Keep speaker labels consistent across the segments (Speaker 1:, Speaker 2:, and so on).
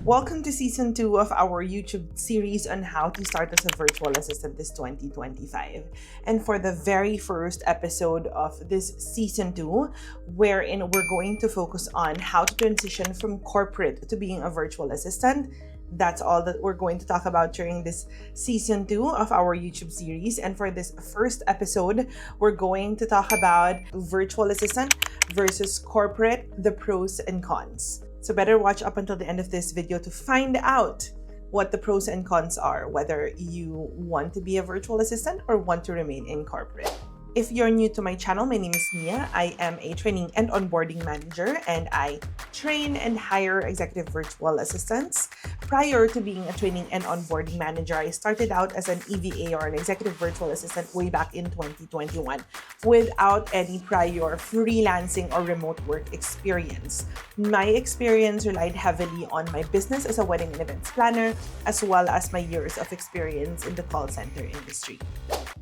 Speaker 1: Welcome to season 2 of our YouTube series on how to start as a virtual assistant this 2025. And for the very first episode of this season 2, wherein we're going to focus on how to transition from corporate to being a virtual assistant. That's all that we're going to talk about during this season 2 of our YouTube series. And for this first episode, we're going to talk about virtual assistant versus corporate, the pros and cons. So better watch up until the end of this video to find out what the pros and cons are, whether you want to be a virtual assistant or want to remain in corporate. If you're new to my channel, my name is Nia. I am a training and onboarding manager, and I train and hire executive virtual assistants. Prior to being a training and onboarding manager, I started out as an EVA or an executive virtual assistant way back in 2021 without any prior freelancing or remote work experience. My experience relied heavily on my business as a wedding and events planner, as well as my years of experience in the call center industry.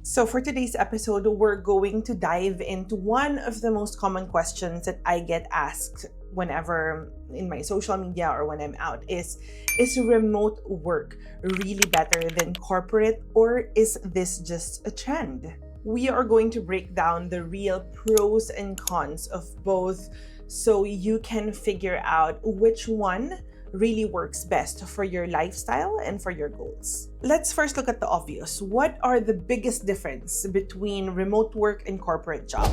Speaker 1: So for today's episode, we're going to dive into one of the most common questions that I get asked whenever in my social media or when I'm out is remote work really better than corporate, or is this just a trend? We are going to break down the real pros and cons of both so you can figure out which one really works best for your lifestyle and for your goals. Let's first look at the obvious. What are the biggest difference between remote work and corporate job?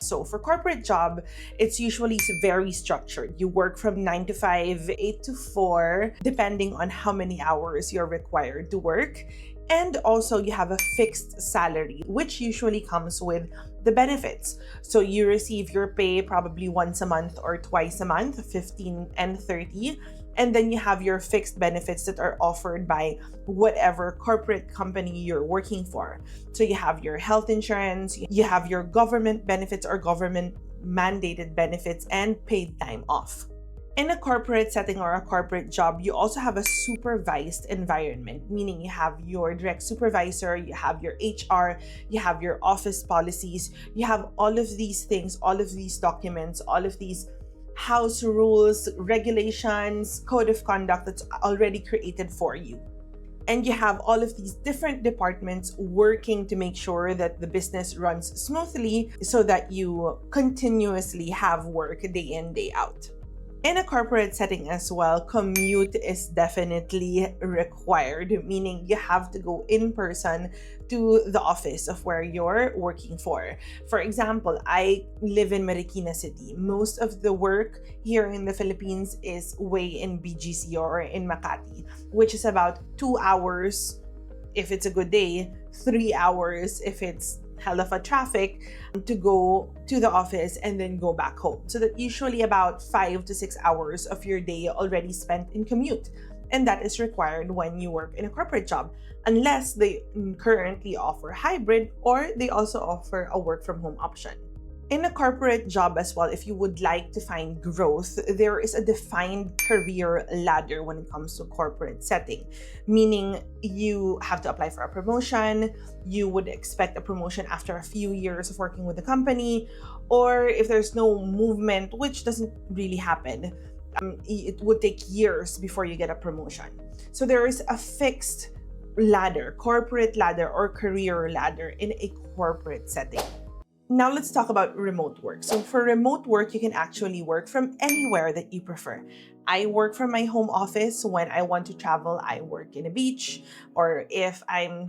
Speaker 1: So for corporate job, it's usually very structured. You work from 9 to 5, 8 to 4, depending on how many hours you're required to work. And also you have a fixed salary, which usually comes with the benefits. So you receive your pay probably once a month or twice a month, 15 and 30. And then you have your fixed benefits that are offered by whatever corporate company you're working for. So you have your health insurance, you have your government benefits or government mandated benefits, and paid time off. In a corporate setting or a corporate job, you also have a supervised environment, meaning you have your direct supervisor, you have your HR, you have your office policies, you have all of these things, all of these documents, all of these house rules, regulations, code of conduct that's already created for you. And you have all of these different departments working to make sure that the business runs smoothly so that you continuously have work day in, day out. In a corporate setting as well, commute is definitely required, meaning you have to go in person to the office of where you're working for. For example, I live in Marikina City. Most of the work here in the Philippines is way in BGC or in Makati, which is about 2 hours if it's a good day, 3 hours if it's hell of a traffic to go to the office and then go back home. So that usually about 5 to 6 hours of your day already spent in commute. And that is required when you work in a corporate job, unless they currently offer hybrid or they also offer a work from home option. In a corporate job as well, if you would like to find growth, there is a defined career ladder when it comes to corporate setting, meaning you have to apply for a promotion, you would expect a promotion after a few years of working with the company, or if there's no movement, which doesn't really happen, it would take years before you get a promotion. So there is a fixed ladder, corporate ladder or career ladder in a corporate setting. Now let's talk about remote work. So for remote work, you can actually work from anywhere that you prefer. I work from my home office. When I want to travel, I work in a beach, or if I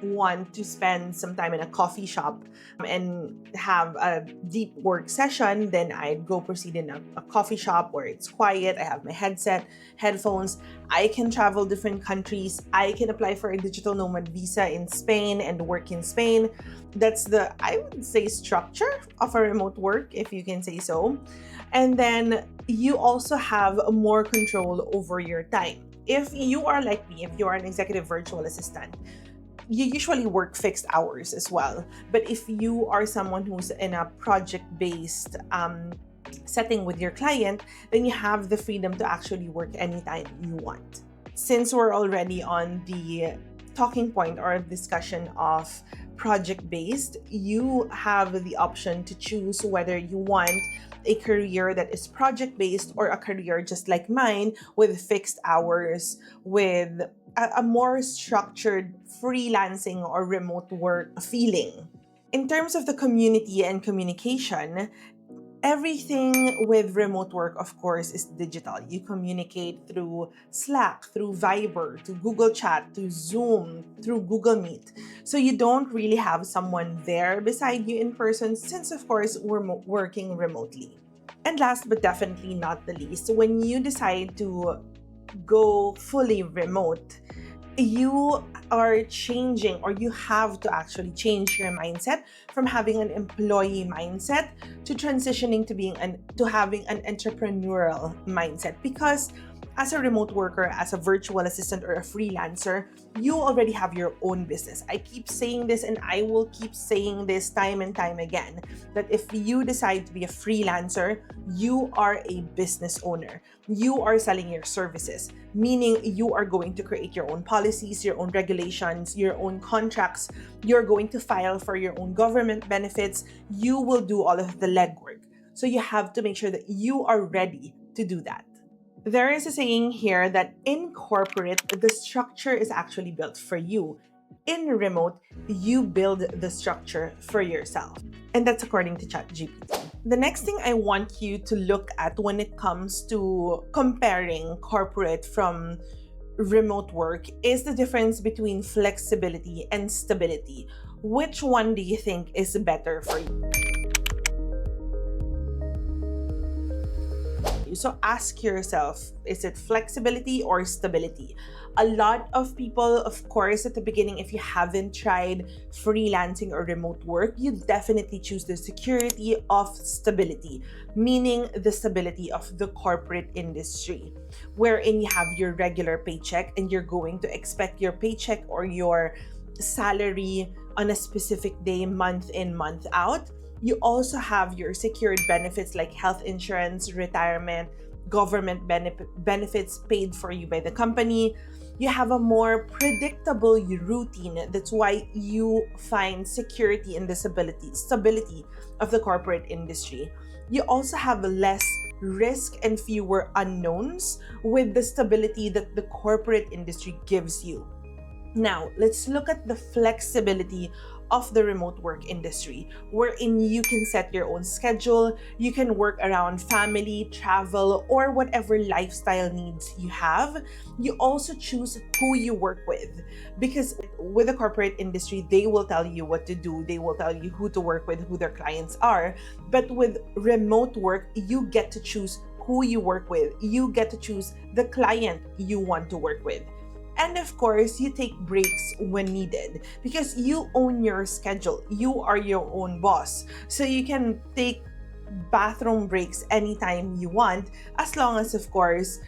Speaker 1: want to spend some time in a coffee shop and have a deep work session, then I'd go proceed in a coffee shop where it's quiet. I have my headphones. I can travel different countries. I can apply for a digital nomad visa in Spain and work in Spain. That's the, I would say, structure of a remote work, if you can say so. And then you also have more control over your time. If you are like me, if you are an executive virtual assistant, you usually work fixed hours as well. But if you are someone who's in a project-based setting with your client, then you have the freedom to actually work anytime you want. Since we're already on the talking point or discussion of project-based, you have the option to choose whether you want a career that is project-based or a career just like mine with fixed hours, with a more structured freelancing or remote work feeling. In terms of the community and communication, everything with remote work, of course, is digital. You communicate through Slack, through Viber, to Google Chat, to Zoom, through Google Meet. So you don't really have someone there beside you in person since, of course, we're working remotely. And last but definitely not the least, when you decide to go fully remote, you are changing, or you have to actually change your mindset from having an employee mindset to transitioning to having an entrepreneurial mindset, because as a remote worker, as a virtual assistant or a freelancer, you already have your own business. I keep saying this and I will keep saying this time and time again, that if you decide to be a freelancer, you are a business owner. You are selling your services, meaning you are going to create your own policies, your own regulations, your own contracts. You're going to file for your own government benefits. You will do all of the legwork. So you have to make sure that you are ready to do that. There is a saying here that in corporate, the structure is actually built for you. In remote, you build the structure for yourself. And that's according to ChatGPT. The next thing I want you to look at when it comes to comparing corporate from remote work is the difference between flexibility and stability. Which one do you think is better for you? So ask yourself, is it flexibility or stability? A lot of people, of course, at the beginning, if you haven't tried freelancing or remote work, you definitely choose the security of stability, meaning the stability of the corporate industry, wherein you have your regular paycheck and you're going to expect your paycheck or your salary on a specific day, month in, month out. You also have your secured benefits like health insurance, retirement, government benefits paid for you by the company. You have a more predictable routine. That's why you find security in the stability of the corporate industry. You also have less risk and fewer unknowns with the stability that the corporate industry gives you. Now, let's look at the flexibility of the remote work industry, wherein you can set your own schedule, you can work around family, travel, or whatever lifestyle needs you have. You also choose who you work with, because with the corporate industry, they will tell you what to do, they will tell you who to work with, who their clients are. But with remote work, you get to choose who you work with, you get to choose the client you want to work with. And of course, you take breaks when needed because you own your schedule. You are your own boss. So you can take bathroom breaks anytime you want, as long as, of course,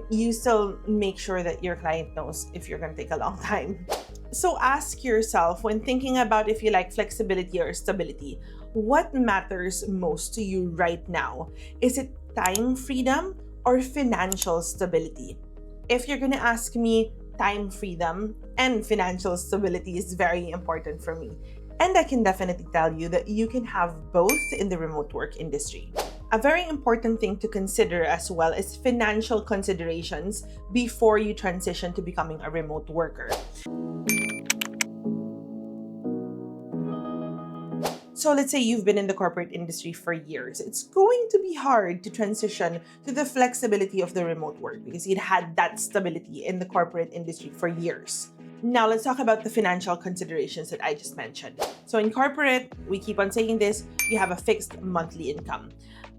Speaker 1: you still make sure that your client knows if you're going to take a long time. So ask yourself, when thinking about if you like flexibility or stability, what matters most to you right now? Is it time freedom or financial stability? If you're going to ask me, time freedom and financial stability is very important for me. And I can definitely tell you that you can have both in the remote work industry. A very important thing to consider as well is financial considerations before you transition to becoming a remote worker. So let's say you've been in the corporate industry for years. It's going to be hard to transition to the flexibility of the remote work because you'd had that stability in the corporate industry for years. Now let's talk about the financial considerations that I just mentioned. So in corporate, we keep on saying this, you have a fixed monthly income.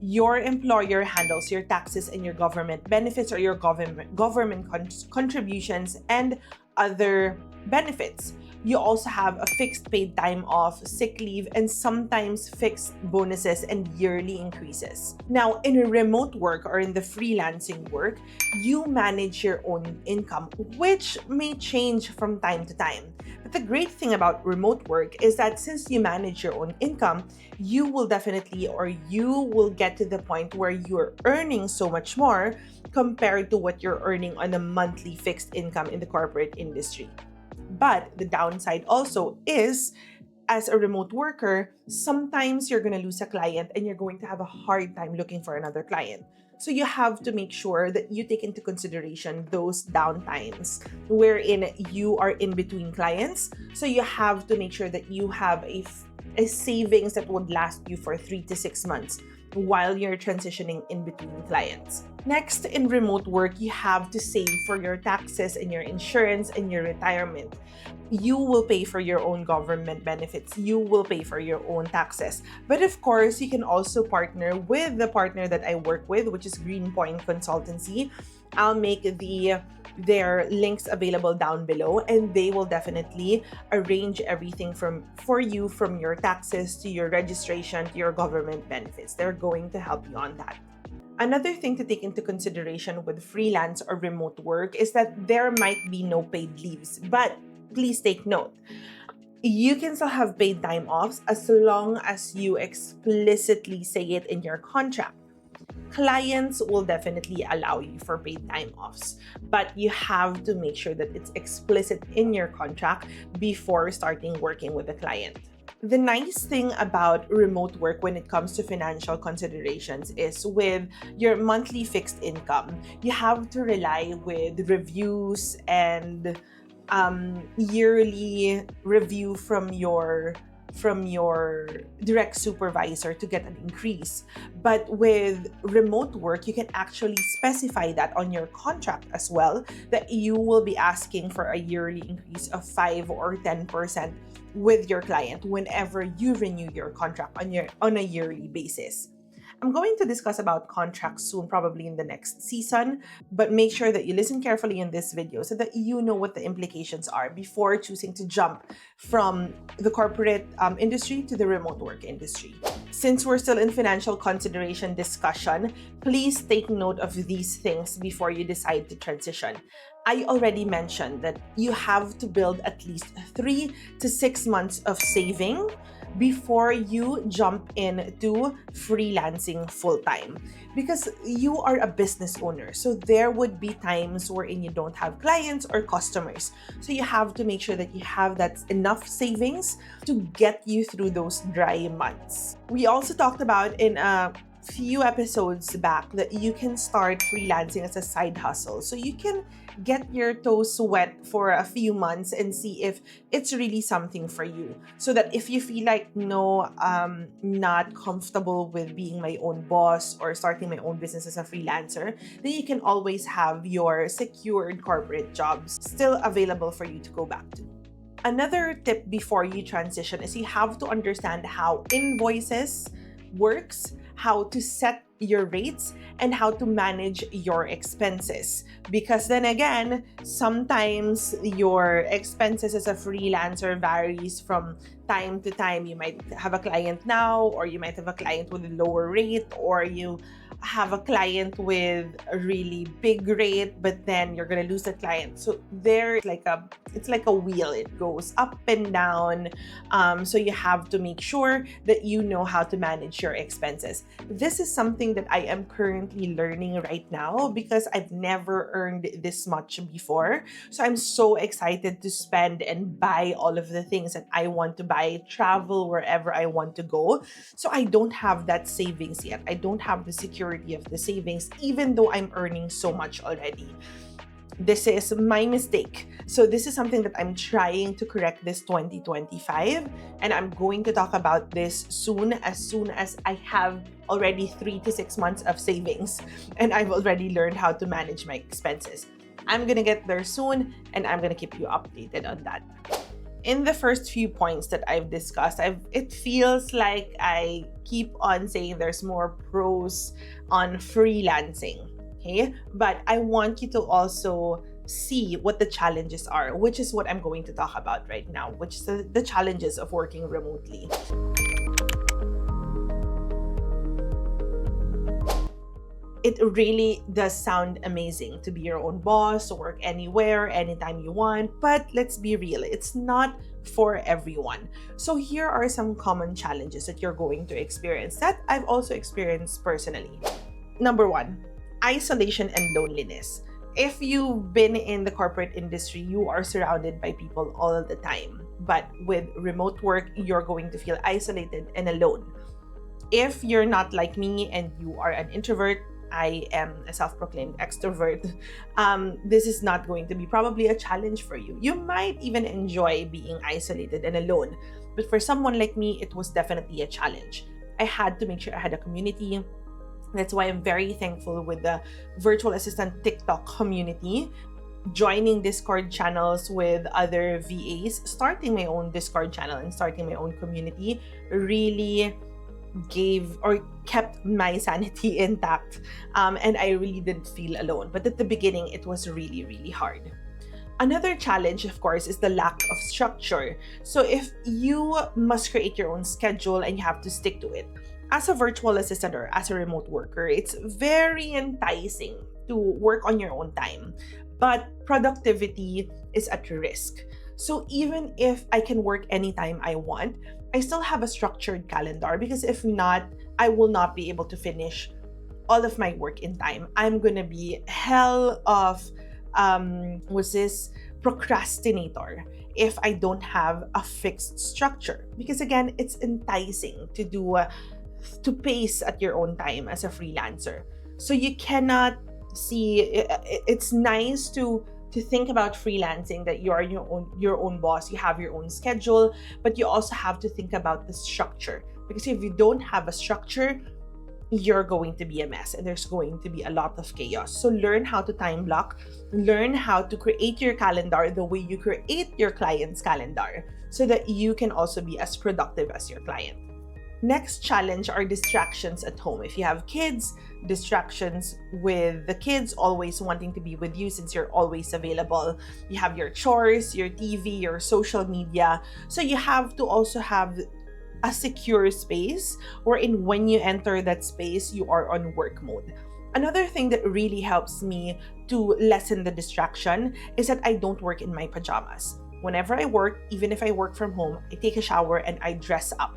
Speaker 1: Your employer handles your taxes and your government benefits or your government contributions and other benefits. You also have a fixed paid time off, sick leave, and sometimes fixed bonuses and yearly increases. Now, in a remote work or in the freelancing work, you manage your own income, which may change from time to time. But the great thing about remote work is that since you manage your own income, you will get to the point where you're earning so much more compared to what you're earning on a monthly fixed income in the corporate industry. But the downside also is as a remote worker, sometimes you're going to lose a client and you're going to have a hard time looking for another client. So you have to make sure that you take into consideration those downtimes wherein you are in between clients. So you have to make sure that you have a savings that would last you for 3 to 6 months while you're transitioning in between clients. Next, in remote work, you have to save for your taxes and your insurance and your retirement. You will pay for your own government benefits. You will pay for your own taxes. But of course, you can also partner with the partner that I work with, which is Greenpoint Consultancy. I'll make their links available down below, and they will definitely arrange everything for you, from your taxes to your registration to your government benefits. They're going to help you on that. Another thing to take into consideration with freelance or remote work is that there might be no paid leaves, but please take note. You can still have paid time offs as long as you explicitly say it in your contract. Clients will definitely allow you for paid time offs, but you have to make sure that it's explicit in your contract before starting working with the client. The nice thing about remote work when it comes to financial considerations is with your monthly fixed income, you have to rely with reviews and yearly review from your direct supervisor to get an increase. But with remote work, you can actually specify that on your contract as well, that you will be asking for a yearly increase of 5 or 10% with your client whenever you renew your contract on a yearly basis. I'm going to discuss about contracts soon, probably in the next season, but make sure that you listen carefully in this video so that you know what the implications are before choosing to jump from the corporate industry to the remote work industry. Since we're still in financial consideration discussion, please take note of these things before you decide to transition. I already mentioned that you have to build at least 3 to 6 months of saving before you jump into freelancing full-time, because you are a business owner. So there would be times wherein you don't have clients or customers. So you have to make sure that you have that enough savings to get you through those dry months. We also talked about in a few episodes back that you can start freelancing as a side hustle. So you can get your toes wet for a few months and see if it's really something for you. So that if you feel like, no, not comfortable with being my own boss or starting my own business as a freelancer, then you can always have your secured corporate jobs still available for you to go back to. Another tip before you transition is you have to understand how invoices works, how to set your rates, and how to manage your expenses. Because then again, sometimes your expenses as a freelancer varies from time to time. You might have a client now, or you might have a client with a lower rate, or you have a client with a really big rate, but then you're gonna lose the client. So it's like a wheel. It goes up and down. So you have to make sure that you know how to manage your expenses. This is something that I am currently learning right now because I've never earned this much before. So I'm so excited to spend and buy all of the things that I want to buy, travel wherever I want to go. So I don't have that savings yet. I don't have the security of the savings, even though I'm earning so much already. This is my mistake. So this is something that I'm trying to correct this 2025, and I'm going to talk about this soon as I have already 3 to 6 months of savings and I've already learned how to manage my expenses. I'm gonna get there soon, and I'm gonna keep you updated on that. In the first few points that I've discussed, it feels like I keep on saying there's more pros on freelancing, okay? But I want you to also see what the challenges are, which is what I'm going to talk about right now, which is the challenges of working remotely. It really does sound amazing to be your own boss, to work anywhere, anytime you want, but let's be real, it's not for everyone. So here are some common challenges that you're going to experience that I've also experienced personally. Number 1, isolation and loneliness. If you've been in the corporate industry, you are surrounded by people all the time. But with remote work, you're going to feel isolated and alone. If you're not like me and you are an introvert, I am a self-proclaimed extrovert, this is not going to be probably a challenge for you. You might even enjoy being isolated and alone. But for someone like me, it was definitely a challenge. I had to make sure I had a community. That's why I'm very thankful with the virtual assistant TikTok community, joining Discord channels with other VAs, starting my own Discord channel and starting my own community really gave or kept my sanity intact, and I really didn't feel alone. But at the beginning, it was really, really hard. Another challenge, of course, is the lack of structure. So if you must create your own schedule and you have to stick to it, as a virtual assistant or as a remote worker, it's very enticing to work on your own time, but productivity is at risk. So even if I can work anytime I want, I still have a structured calendar, because if not, I will not be able to finish all of my work in time. I'm gonna be hell of procrastinator if I don't have a fixed structure, because again, it's enticing to do to pace at your own time as a freelancer. So you cannot see, it's nice to think about freelancing, that you are your own boss, you have your own schedule, but you also have to think about the structure, because if you don't have a structure, you're going to be a mess and there's going to be a lot of chaos. So learn how to time block, learn how to create your calendar the way you create your client's calendar, so that you can also be as productive as your client. Next challenge are distractions at home. If you have kids, distractions with the kids always wanting to be with you since you're always available. You have your chores, your TV, your social media. So you have to also have a secure space wherein when you enter that space, you are on work mode. Another thing that really helps me to lessen the distraction is that I don't work in my pajamas. Whenever I work, even if I work from home, I take a shower and I dress up.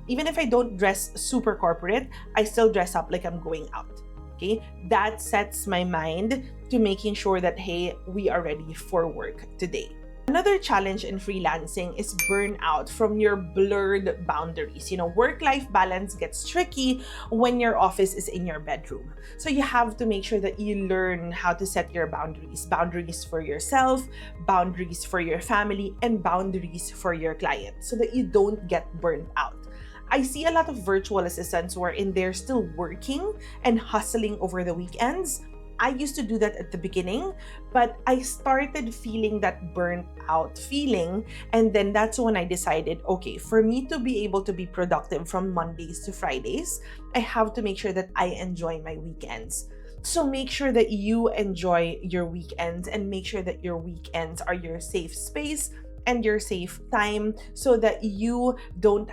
Speaker 1: Even if I don't dress super corporate, I still dress up like I'm going out. Okay? That sets my mind to making sure that, hey, we are ready for work today. Another challenge in freelancing is burnout from your blurred boundaries. Work-life balance gets tricky when your office is in your bedroom. So you have to make sure that you learn how to set your boundaries. Boundaries for yourself, boundaries for your family, and boundaries for your client, so that you don't get burnt out. I see a lot of virtual assistants wherein they're still working and hustling over the weekends. I used to do that at the beginning, but I started feeling that burnt out feeling. And then that's when I decided, okay, for me to be able to be productive from Mondays to Fridays, I have to make sure that I enjoy my weekends. So make sure that you enjoy your weekends and make sure that your weekends are your safe space and your safe time, so that you don't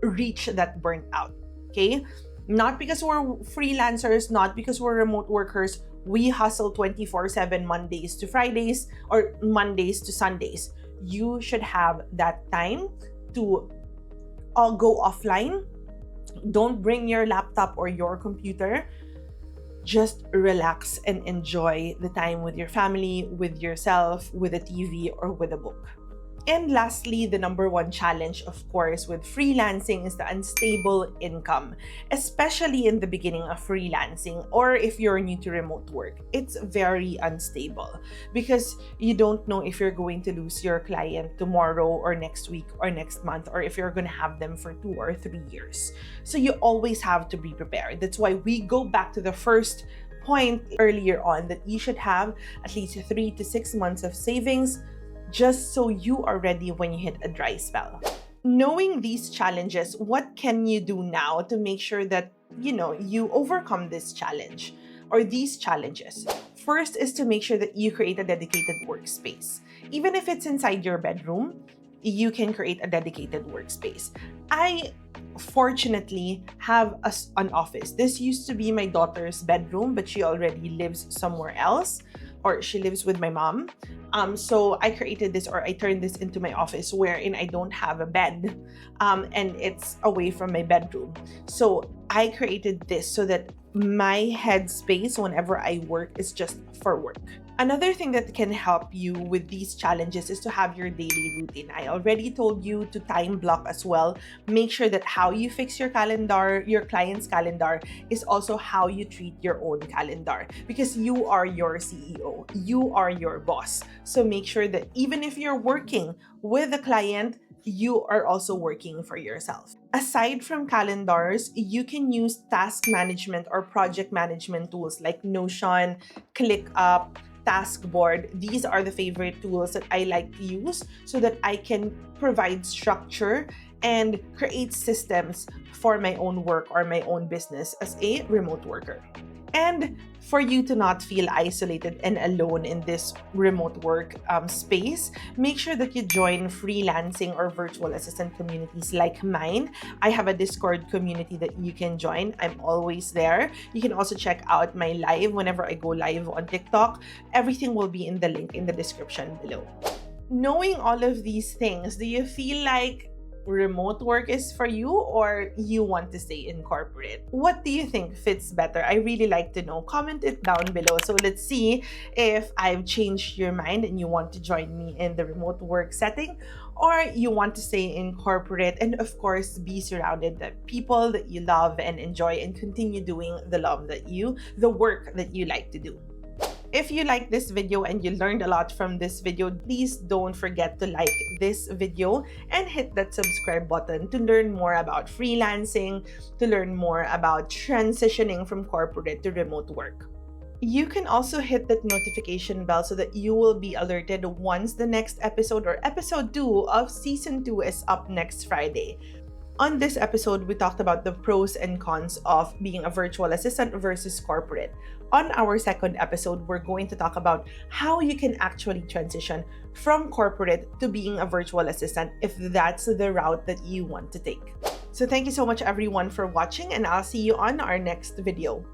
Speaker 1: reach that burnt out. Okay? Not because we're freelancers, not because we're remote workers, we hustle 24/7 Mondays to Fridays or Mondays to Sundays. You should have that time to all go offline. Don't bring your laptop or your computer. Just relax and enjoy the time with your family, with yourself, with a TV, or with a book. And lastly, the number one challenge, of course, with freelancing is the unstable income, especially in the beginning of freelancing, or if you're new to remote work. It's very unstable because you don't know if you're going to lose your client tomorrow or next week or next month, or if you're going to have them for 2 or 3 years. So you always have to be prepared. That's why we go back to the first point earlier on, that you should have at least 3 to 6 months of savings, just so you are ready when you hit a dry spell. Knowing these challenges, what can you do now to make sure that you overcome this challenge or these challenges? First is to make sure that you create a dedicated workspace. Even if it's inside your bedroom, you can create a dedicated workspace. I fortunately have an office. This used to be my daughter's bedroom, but she already lives somewhere else, or she lives with my mom. So I created this, or I turned this into my office, wherein I don't have a bed, and it's away from my bedroom. So I created this so that my headspace whenever I work is just for work. Another thing that can help you with these challenges is to have your daily routine. I already told you to time block as well. Make sure that how you fix your calendar, your client's calendar, is also how you treat your own calendar, because you are your CEO. You are your boss. So make sure that even if you're working with a client, you are also working for yourself. Aside from calendars, you can use task management or project management tools like Notion, ClickUp, task board. These are the favorite tools that I like to use so that I can provide structure and create systems for my own work or my own business as a remote worker. And for you to not feel isolated and alone in this remote work space, make sure that you join freelancing or virtual assistant communities like mine. I have a Discord community that you can join. I'm always there. You can also check out my live whenever I go live on TikTok. Everything will be in the link in the description below. Knowing all of these things, do you feel like remote work is for you, or you want to stay in corporate? What do you think fits better? I really like to know. Comment it down below. So let's see if I've changed your mind and you want to join me in the remote work setting, or you want to stay in corporate and of course be surrounded by people that you love and enjoy and continue doing the work that you like to do. If you like this video and you learned a lot from this video, please don't forget to like this video and hit that subscribe button to learn more about freelancing, to learn more about transitioning from corporate to remote work. You can also hit that notification bell so that you will be alerted once the next episode or episode 2 of season 2 is up next Friday. On this episode, we talked about the pros and cons of being a virtual assistant versus corporate. On our second episode, we're going to talk about how you can actually transition from corporate to being a virtual assistant if that's the route that you want to take. So thank you so much everyone for watching, and I'll see you on our next video.